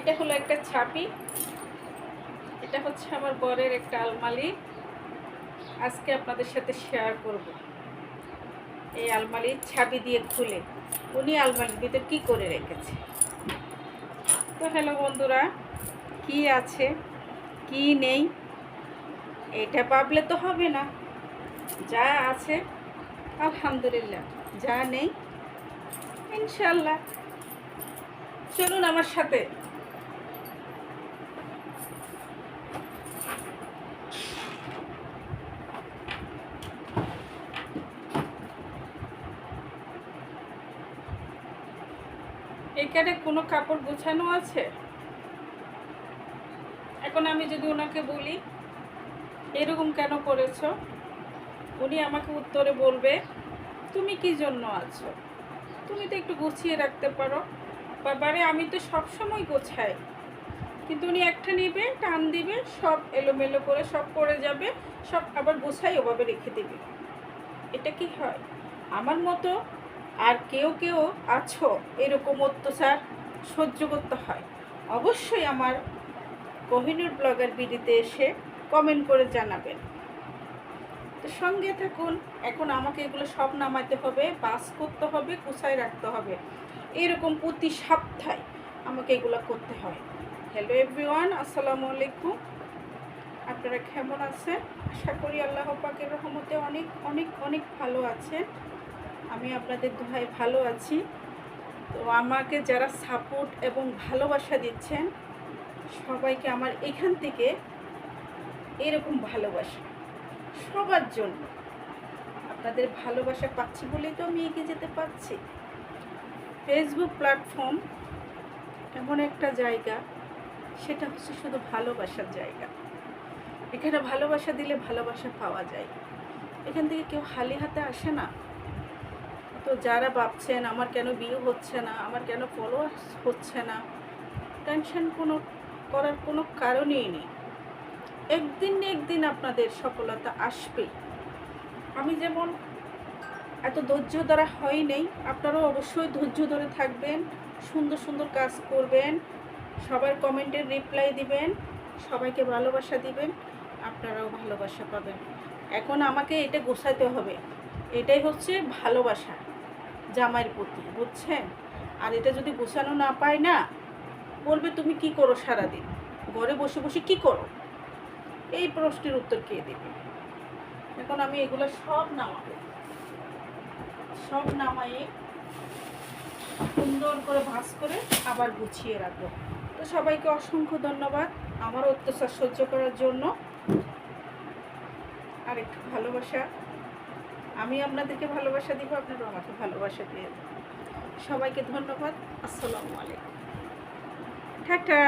এটা হলো একটা ছাপি, এটা হচ্ছে আমার বরের একটা আলমারি। আজকে আপনাদের সাথে শেয়ার করব এই আলমারির ছাবি দিয়ে খুলে উনি আলমারির ভিতর কী করে রেখেছে। তো হ্যালো বন্ধুরা, কি আছে কি নেই এটা ভাবলে তো হবে না। যা আছে আলহামদুলিল্লাহ, যা নেই ইনশাল্লাহ। চলুন আমার সাথে। এখানে কোনো কাপড় গোছানো আছে? এখন আমি যদি ওনাকে বলি এরকম কেন করেছো, উনি আমাকে উত্তরে বলবে তুমি কি জন্য আছো, তুমি তো একটু গুছিয়ে রাখতে পারো। বাবারে আমি তো সবসময় গোছাই, কিন্তু উনি একটা নেবে, টান দিবে, সব এলোমেলো করে সব পড়ে যাবে, সব আবার গোছাই ওভাবে রেখে দেবে। এটা কি হয়? আমার মতো আর কেউ কেউ আছো এরকম অত্যাচার সহ্য করতে হয়? অবশ্যই আমার কোহিনূর ব্লগার বিডিতে এসে কমেন্ট করে জানাবেন। তো সঙ্গে থাকুন। এখন আমাকে এগুলো সব নামাতে হবে, বাস করতে হবে, গুছায় রাখতে হবে। এরকম প্রতি সপ্তাহে আমাকে এগুলো করতে হয়। হ্যালো এভরিওয়ান, আসসালামু আলাইকুম। আপনারা কেমন আছেন? আশা করি আল্লাহ পাকের রহমতে অনেক অনেক অনেক ভালো আছেন। আমি আপনাদের দোহায় ভালো আছি। তো আমাকে যারা সাপোর্ট এবং ভালোবাসা দিচ্ছেন সবাইকে আমার এখান থেকে এরকম ভালোবাসা সবার জন্য। আপনাদের ভালোবাসা পাচ্ছি বলেই তো আমি এগিয়ে যেতে পারছি। ফেসবুক প্ল্যাটফর্ম এমন একটা জায়গা, সেটা হচ্ছে শুধু ভালোবাসার জায়গা। এখানে ভালোবাসা দিলে ভালোবাসা পাওয়া যায়। এখান থেকে কেউ খালি হাতে আসে না। তো যারা ভাবছেন আমার কেন বিয়ে হচ্ছে না, আমার কেন ফলোয়ার্স হচ্ছে না, টেনশন করার কোনো কারণই নেই। একদিন না একদিন আপনাদের সফলতা আসবেই। আমি যেমন এত ধৈর্য ধরা হয় নেই, আপনারাও অবশ্যই ধৈর্য ধরে থাকবেন, সুন্দর সুন্দর কাজ করবেন, সবার কমেন্টের রিপ্লাই দিবেন, সবাইকে ভালোবাসা দিবেন, আপনারাও ভালোবাসা পাবেন। এখন আমাকে এটা গোছাতে হবে, এটাই হচ্ছে ভালোবাসা জামাইয়ের প্রতি, বুঝছেন? আর এটা যদি গোছানো না পায় না, বলবে তুমি কি করো সারাদিন, ঘরে বসে বসে কি করো? এই প্রশ্নের উত্তর কে দেবে? এখন আমি এগুলো সব নামাবো, সব নামায়ে সুন্দর করে ভাঁজ করে আবার গুছিয়ে রাখবো। তো সবাইকে অসংখ্য ধন্যবাদ আমার অত্যাচার সহ্য করার জন্য। আর একটু ভালোবাসা, আমি আপনাদেরকে ভালোবাসা দিব, আপনারাও আমাকে ভালোবাসা দিয়ে দেবেন। সবাইকে ধন্যবাদ। আসসালামু আলাইকুম। টাটা।